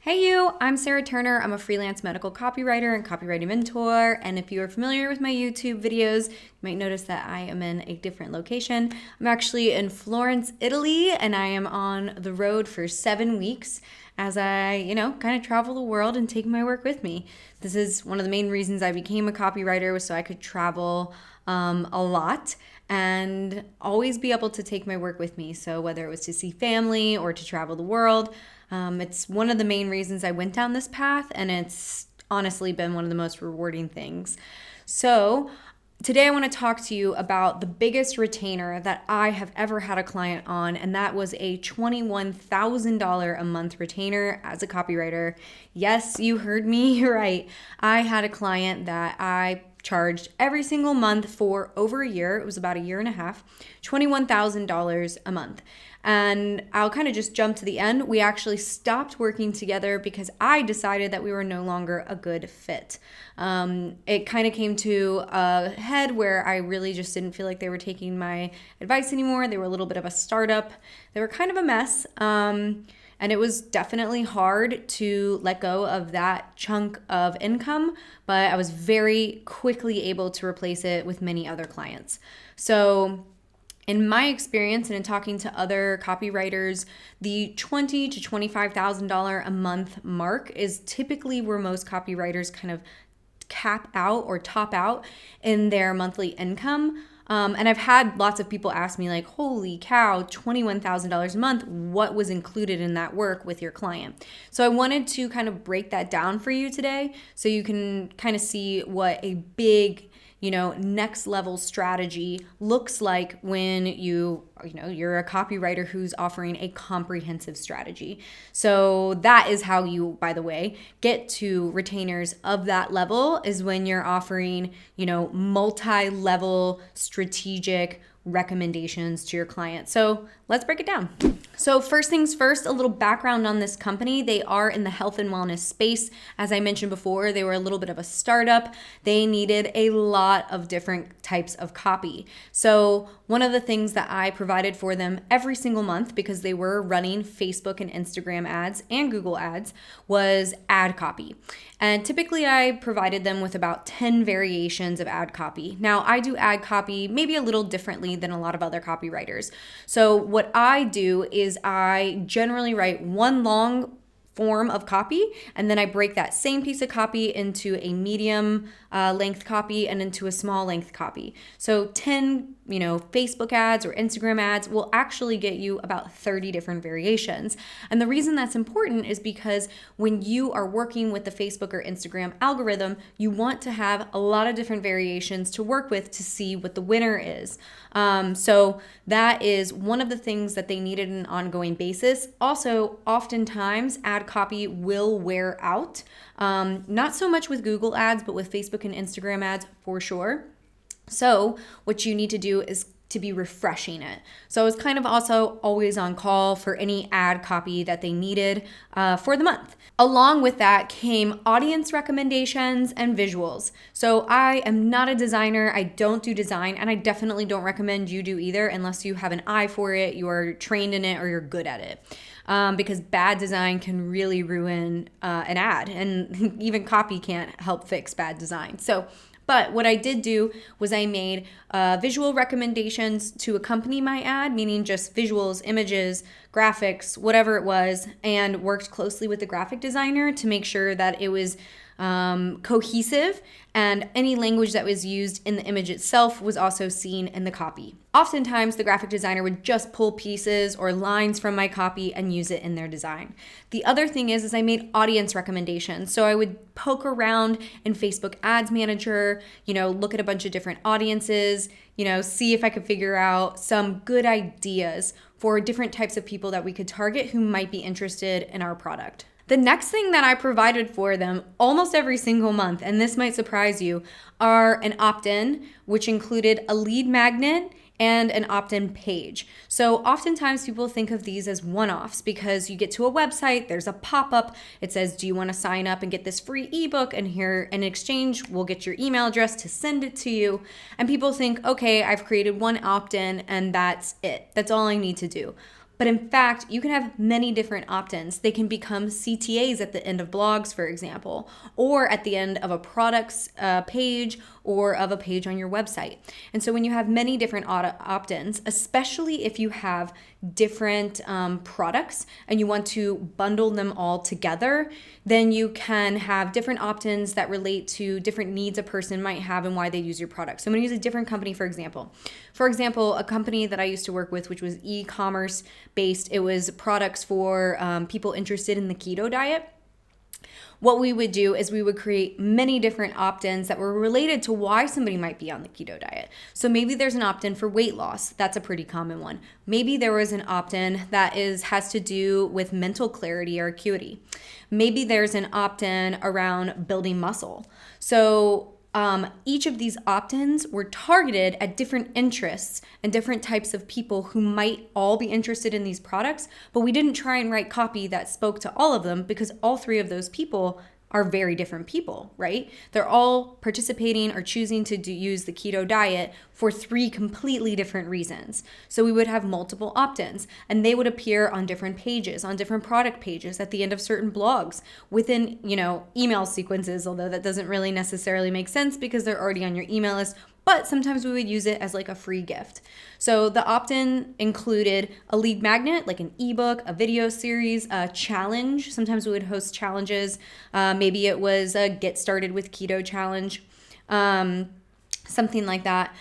Hey you, I'm Sarah Turner. I'm a freelance medical copywriter and copywriting mentor. And if you are familiar with my YouTube videos, you might notice that I am in a different location. I'm actually in Florence, Italy, and I am on the road for 7 weeks as I, kind of travel the world and take my work with me. This is one of the main reasons I became a copywriter, was so I could travel a lot and always be able to take my work with me. So whether it was to see family or to travel the world, it's one of the main reasons I went down this path, and it's honestly been one of the most rewarding things. So today I want to talk to you about the biggest retainer that I have ever had a client on, and that was a $21,000 a month retainer as a copywriter. Yes, you heard me right. I had a client that I charged every single month for over a year. It was about a year and a half, $21,000 a month. And I'll kind of just jump to the end. We actually stopped working together because I decided that we were no longer a good fit. It kind of came to a head where I really just didn't feel like they were taking my advice anymore. They were a little bit of a startup. They were kind of a mess. And it was definitely hard to let go of that chunk of income, but I was very quickly able to replace it with many other clients. So in my experience and in talking to other copywriters, the $20,000 to $25,000 a month mark is typically where most copywriters kind of cap out or top out in their monthly income. And I've had lots of people ask me like, holy cow, $21,000 a month, what was included in that work with your client? So I wanted to kind of break that down for you today so you can kind of see what a big next level strategy looks like when you're a copywriter who's offering a comprehensive strategy. So that is how you, by the way, get to retainers of that level, is when you're offering, multi-level strategic recommendations to your client. So let's break it down. So first things first, a little background on this company. They are in the health and wellness space. As I mentioned before, they were a little bit of a startup. They needed a lot of different types of copy. So one of the things that I provided for them every single month, because they were running Facebook and Instagram ads and Google ads, was ad copy. And typically I provided them with about 10 variations of ad copy. Now I do ad copy maybe a little differently than a lot of other copywriters. So what I do is I generally write one long form of copy, and then I break that same piece of copy into a medium length copy and into a small length copy. So 10 Facebook ads or Instagram ads will actually get you about 30 different variations. And the reason that's important is because when you are working with the Facebook or Instagram algorithm, you want to have a lot of different variations to work with to see what the winner is. So that is one of the things that they needed on an ongoing basis. Also, oftentimes ad copy will wear out. Not so much with Google ads, but with Facebook and Instagram ads for sure. So what you need to do is to be refreshing it. So I was kind of also always on call for any ad copy that they needed for the month. Along with that came audience recommendations and visuals. So I am not a designer. I don't do design, and I definitely don't recommend you do either unless you have an eye for it, you're trained in it, or you're good at it. Because bad design can really ruin an ad, and even copy can't help fix bad design. But what I did do was I made visual recommendations to accompany my ad, meaning just visuals, images, graphics, whatever it was, and worked closely with the graphic designer to make sure that it was cohesive, and any language that was used in the image itself was also seen in the copy. Oftentimes, the graphic designer would just pull pieces or lines from my copy and use it in their design. The other thing is I made audience recommendations. So I would poke around in Facebook Ads Manager, look at a bunch of different audiences, see if I could figure out some good ideas for different types of people that we could target who might be interested in our product. The next thing that I provided for them almost every single month, and this might surprise you, are an opt-in, which included a lead magnet and an opt-in page. So oftentimes people think of these as one-offs because you get to a website, there's a pop-up, it says, do you want to sign up and get this free ebook? And here in exchange, we'll get your email address to send it to you. And people think, okay, I've created one opt-in and that's it. That's all I need to do. But in fact, you can have many different opt-ins. They can become CTAs at the end of blogs, for example, or at the end of a products page or of a page on your website. And so when you have many different opt-ins, especially if you have different products and you want to bundle them all together, then you can have different opt-ins that relate to different needs a person might have and why they use your product. So I'm going to use a different company, for example. For example, a company that I used to work with, which was e-commerce based, it was products for people interested in the keto diet. What we would do is we would create many different opt-ins that were related to why somebody might be on the keto diet. So maybe there's an opt-in for weight loss. That's a pretty common one. Maybe there was an opt-in that has to do with mental clarity or acuity. Maybe there's an opt-in around building muscle. So each of these opt-ins were targeted at different interests and different types of people who might all be interested in these products, but we didn't try and write copy that spoke to all of them because all three of those people are very different people, right? They're all participating or choosing to use the keto diet for three completely different reasons. So we would have multiple opt-ins and they would appear on different pages, on different product pages, at the end of certain blogs, within, email sequences, although that doesn't really necessarily make sense because they're already on your email list. But sometimes we would use it as like a free gift. So the opt-in included a lead magnet, like an ebook, a video series, a challenge. Sometimes we would host challenges. Maybe it was a get started with keto challenge, something like that.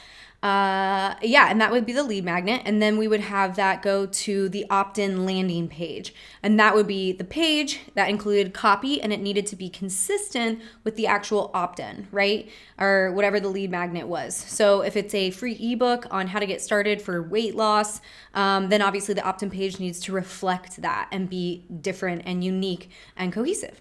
And that would be the lead magnet. And then we would have that go to the opt-in landing page. And that would be the page that included copy and it needed to be consistent with the actual opt-in, right? Or whatever the lead magnet was. So if it's a free ebook on how to get started for weight loss, then obviously the opt-in page needs to reflect that and be different and unique and cohesive.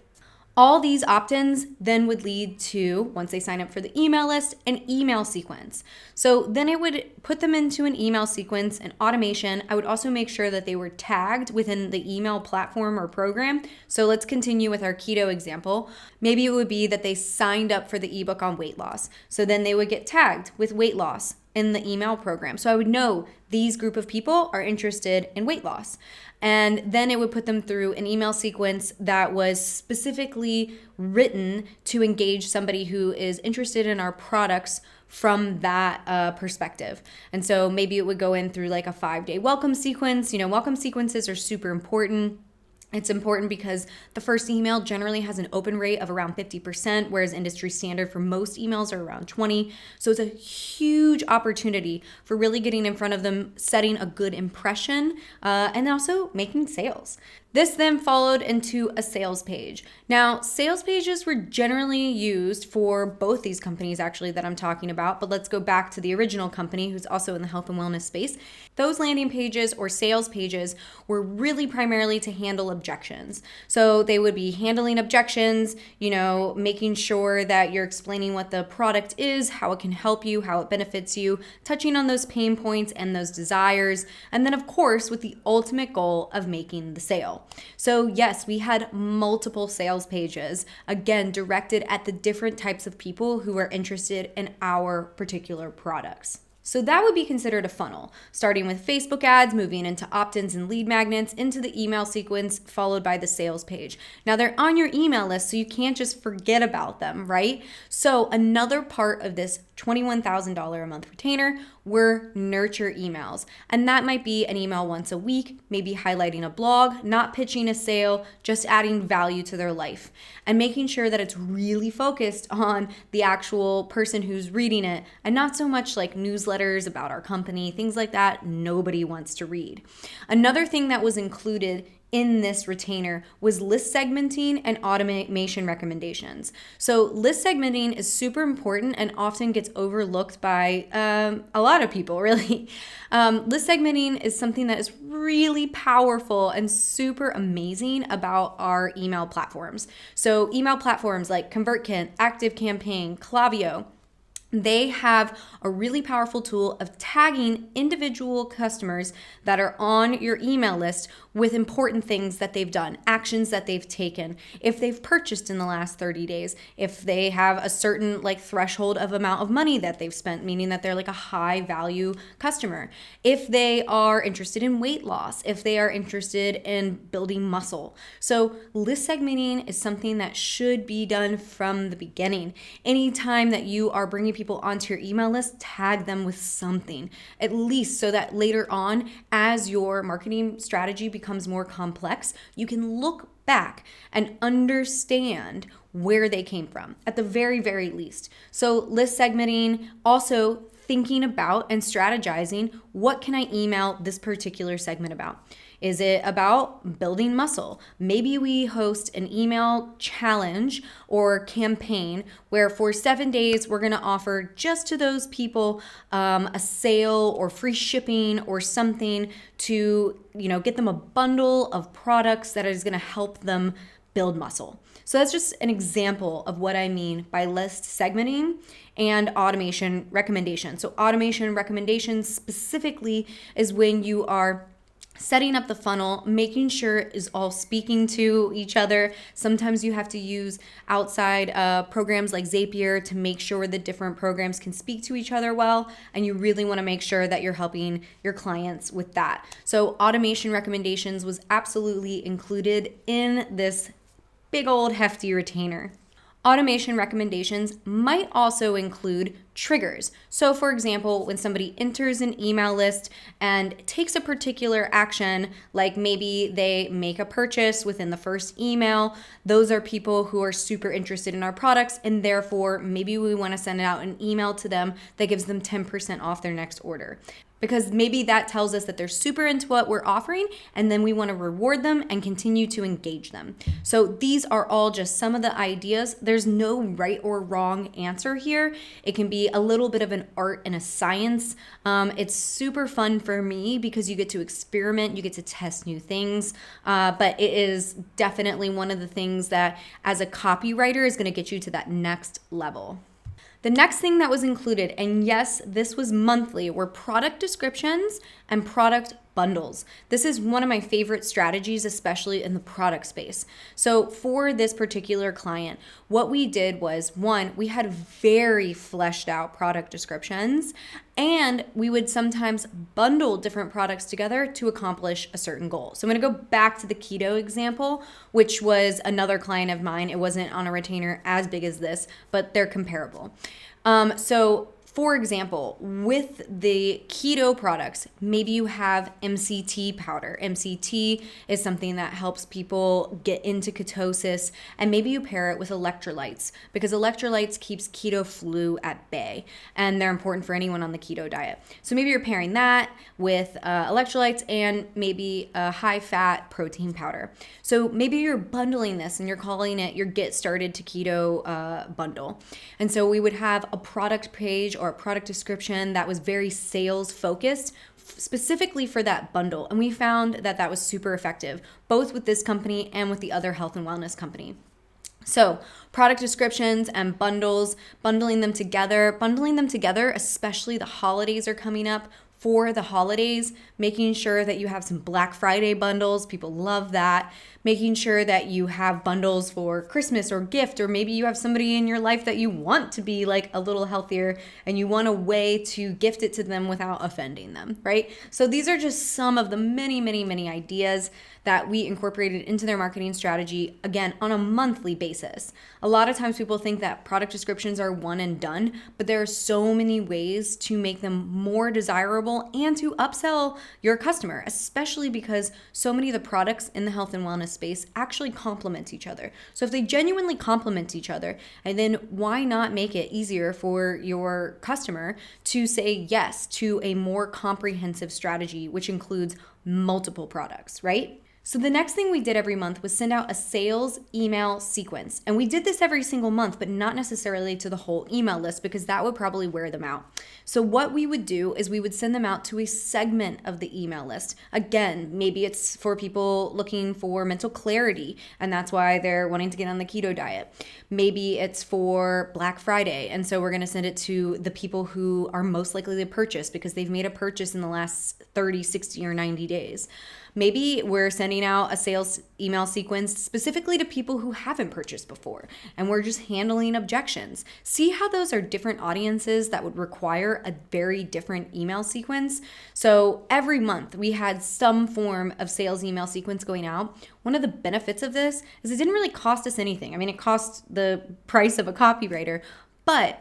All these opt-ins then would lead to, once they sign up for the email list, an email sequence. So then I would put them into an email sequence and automation. I would also make sure that they were tagged within the email platform or program. So let's continue with our keto example. Maybe it would be that they signed up for the ebook on weight loss. So then they would get tagged with weight loss in the email program. So I would know these group of people are interested in weight loss. And then it would put them through an email sequence that was specifically written to engage somebody who is interested in our products from that perspective. And so maybe it would go in through like a 5-day welcome sequence. Welcome sequences are super important. It's important because the first email generally has an open rate of around 50%, whereas industry standard for most emails are around 20%. So it's a huge opportunity for really getting in front of them, setting a good impression, and also making sales. This then followed into a sales page. Now, sales pages were generally used for both these companies actually that I'm talking about, but let's go back to the original company who's also in the health and wellness space. Those landing pages or sales pages were really primarily to handle objections. So they would be handling objections, making sure that you're explaining what the product is, how it can help you, how it benefits you, touching on those pain points and those desires, and then of course with the ultimate goal of making the sale. So yes, we had multiple sales pages, again, directed at the different types of people who are interested in our particular products. So that would be considered a funnel, starting with Facebook ads, moving into opt-ins and lead magnets, into the email sequence, followed by the sales page. Now they're on your email list, so you can't just forget about them, right? So another part of this $21,000 a month retainer were nurture emails. And that might be an email once a week, maybe highlighting a blog, not pitching a sale, just adding value to their life and making sure that it's really focused on the actual person who's reading it and not so much like newsletters about our company, things like that nobody wants to read. Another thing that was included in this retainer was list segmenting and automation recommendations. So list segmenting is super important and often gets overlooked by a lot of people, really. List segmenting is something that is really powerful and super amazing about our email platforms. So email platforms like ConvertKit, ActiveCampaign, Klaviyo, They have a really powerful tool of tagging individual customers that are on your email list with important things that they've done, actions that they've taken, if they've purchased in the last 30 days, if they have a certain threshold of amount of money that they've spent, meaning that they're a high value customer, if they are interested in weight loss, if they are interested in building muscle. So list segmenting is something that should be done from the beginning. Anytime that you are bringing people onto your email list, tag them with something, at least so that later on, as your marketing strategy becomes more complex, you can look back and understand where they came from at the very, very least. So list segmenting, also thinking about and strategizing, what can I email this particular segment about? Is it about building muscle? Maybe we host an email challenge or campaign where for 7 days, we're gonna offer just to those people a sale or free shipping or something to get them a bundle of products that is gonna help them build muscle. So that's just an example of what I mean by list segmenting and automation recommendations. So automation recommendations specifically is when you are setting up the funnel, making sure it is all speaking to each other. Sometimes you have to use outside programs like Zapier to make sure the different programs can speak to each other well, and you really want to make sure that you're helping your clients with that. So automation recommendations was absolutely included in this big old hefty retainer. Automation recommendations might also include triggers. So for example, when somebody enters an email list and takes a particular action, like maybe they make a purchase within the first email, those are people who are super interested in our products, and therefore maybe we want to send out an email to them that gives them 10% off their next order. Because maybe that tells us that they're super into what we're offering, and then we want to reward them and continue to engage them. So these are all just some of the ideas. There's no right or wrong answer here. It can be a little bit of an art and a science. It's super fun for me because you get to experiment, you get to test new things, but it is definitely one of the things that as a copywriter is going to get you to that next level. The next thing that was included, and yes, this was monthly, were product descriptions and product bundles. This is one of my favorite strategies, especially in the product space. So for this particular client, what we did was, one, we had very fleshed out product descriptions, and we would sometimes bundle different products together to accomplish a certain goal. So I'm gonna go back to the keto example, which was another client of mine. It wasn't on a retainer as big as this, but they're comparable. So for example, with the keto products, maybe you have MCT powder. MCT is something that helps people get into ketosis, and maybe you pair it with electrolytes because electrolytes keeps keto flu at bay, and they're important for anyone on the keto diet. So maybe you're pairing that with electrolytes and maybe a high-fat protein powder. So maybe you're bundling this and you're calling it your Get Started to Keto bundle. And so we would have a product page or a product description that was very sales focused specifically for that bundle. And we found that that was super effective, both with this company and with the other health and wellness company. So product descriptions and bundles, bundling them together, especially the holidays are coming up. For the holidays, making sure that you have some Black Friday bundles. People love that. Making sure that you have bundles for Christmas or gift, or maybe you have somebody in your life that you want to be like a little healthier and you want a way to gift it to them without offending them, right? So these are just some of the many, many, many ideas that we incorporated into their marketing strategy, again, on a monthly basis. A lot of times people think that product descriptions are one and done, but there are so many ways to make them more desirable and to upsell your customer, especially because so many of the products in the health and wellness space actually complement each other. So if they genuinely complement each other, and then why not make it easier for your customer to say yes to a more comprehensive strategy, which includes multiple products, right? So the next thing we did every month was send out a sales email sequence. And we did this every single month, but not necessarily to the whole email list because that would probably wear them out. So what we would do is we would send them out to a segment of the email list. Again, maybe it's for people looking for mental clarity, and that's why they're wanting to get on the keto diet. Maybe it's for Black Friday, and so we're going to send it to the people who are most likely to purchase because they've made a purchase in the last 30, 60, or 90 days. Maybe we're sending out a sales email sequence specifically to people who haven't purchased before, and we're just handling objections. See how those are different audiences that would require a very different email sequence? So every month we had some form of sales email sequence going out. One of the benefits of this is it didn't really cost us anything. I mean, it cost the price of a copywriter, but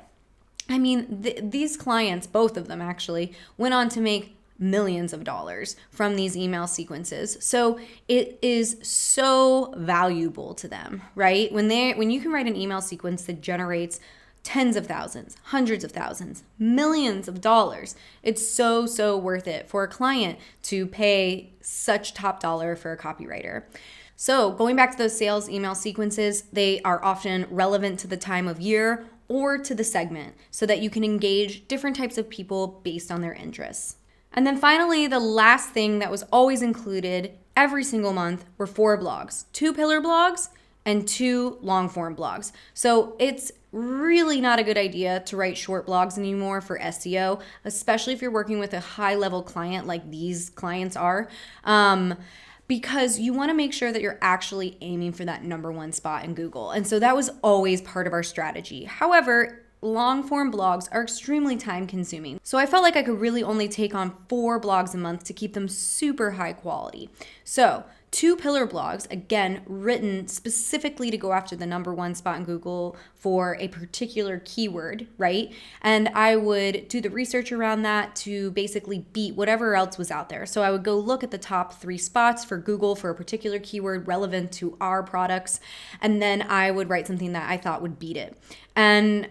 I mean, these clients, both of them actually, went on to make millions of dollars from these email sequences. So it is so valuable to them, right? When you can write an email sequence that generates tens of thousands, hundreds of thousands, millions of dollars, it's so worth it for a client to pay such top dollar for a copywriter. So going back to those sales email sequences, they are often relevant to the time of year or to the segment so that you can engage different types of people based on their interests. And then finally, the last thing that was always included every single month were 4 blogs, 2 pillar blogs and 2 long form blogs. So it's really not a good idea to write short blogs anymore for SEO, especially if you're working with a high level client like these clients are, because you want to make sure that you're actually aiming for that number 1 spot in Google. And so that was always part of our strategy. However, long form blogs are extremely time consuming. So I felt like I could really only take on 4 blogs a month to keep them super high quality. So 2 pillar blogs, again, written specifically to go after the number 1 spot in Google for a particular keyword, right? And I would do the research around that to basically beat whatever else was out there. So I would go look at the top 3 spots for Google for a particular keyword relevant to our products, and then I would write something that I thought would beat it. And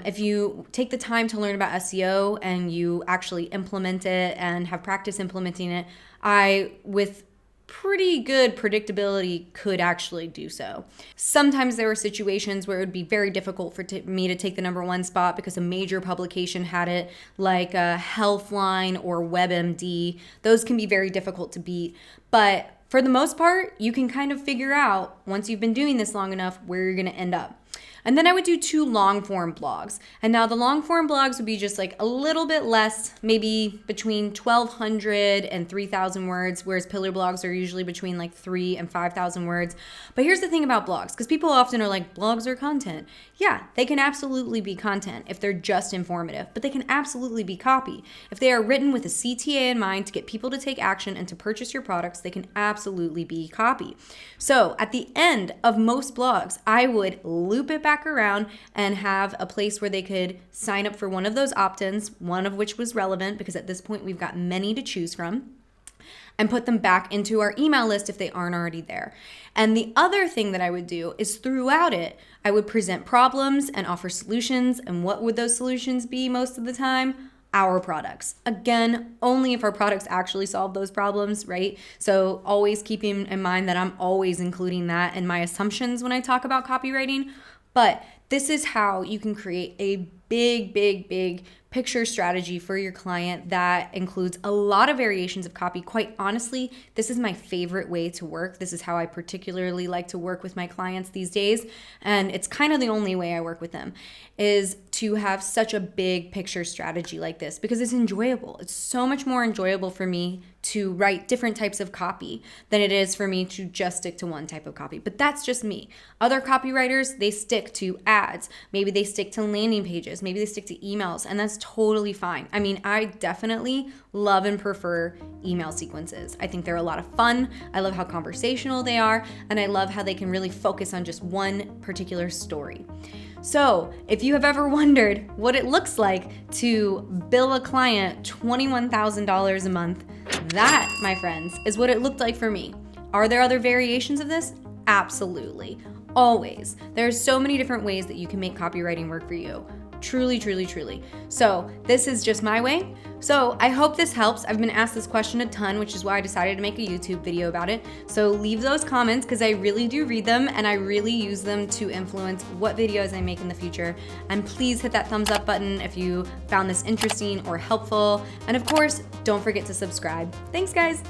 if you take the time to learn about SEO and you actually implement it and have practice implementing it, I, with pretty good predictability, could actually do so. Sometimes there were situations where it would be very difficult for me to take the number 1 spot because a major publication had it, like Healthline or WebMD. Those can be very difficult to beat, but for the most part, you can kind of figure out, once you've been doing this long enough, where you're going to end up. And then I would do 2 long form blogs. And now the long form blogs would be just like a little bit less, maybe between 1,200 and 3,000 words, whereas pillar blogs are usually between like 3,000 and 5,000 words. But here's the thing about blogs, because people often are like, blogs are content. Yeah, they can absolutely be content if they're just informative, but they can absolutely be copy. If they are written with a CTA in mind to get people to take action and to purchase your products, they can absolutely be copy. So at the end of most blogs, I would loop it back around and have a place where they could sign up for one of those opt-ins, one of which was relevant because at this point we've got many to choose from, and put them back into our email list if they aren't already there. And the other thing that I would do is throughout it, I would present problems and offer solutions. And what would those solutions be most of the time? Our products. Again, only if our products actually solve those problems, right? So always keeping in mind that I'm always including that in my assumptions when I talk about copywriting. But this is how you can create a big picture strategy for your client that includes a lot of variations of copy. Quite honestly, this is my favorite way to work. This is how I particularly like to work with my clients these days. And it's kind of the only way I work with them, is to have such a big picture strategy like this because it's enjoyable. It's so much more enjoyable for me to write different types of copy than it is for me to just stick to one type of copy. But that's just me. Other copywriters, they stick to ads. Maybe they stick to landing pages. Maybe they stick to emails, and that's totally fine. I mean, I definitely love and prefer email sequences. I think they're a lot of fun. I love how conversational they are, and I love how they can really focus on just one particular story. So if you have ever wondered what it looks like to bill a client $21,000 a month, that, my friends, is what it looked like for me. Are there other variations of this? Absolutely. Always. There's so many different ways that you can make copywriting work for you. Truly, truly, truly. So this is just my way. So I hope this helps. I've been asked this question a ton, which is why I decided to make a YouTube video about it. So leave those comments because I really do read them and I really use them to influence what videos I make in the future. And please hit that thumbs up button if you found this interesting or helpful. And of course, don't forget to subscribe. Thanks, guys.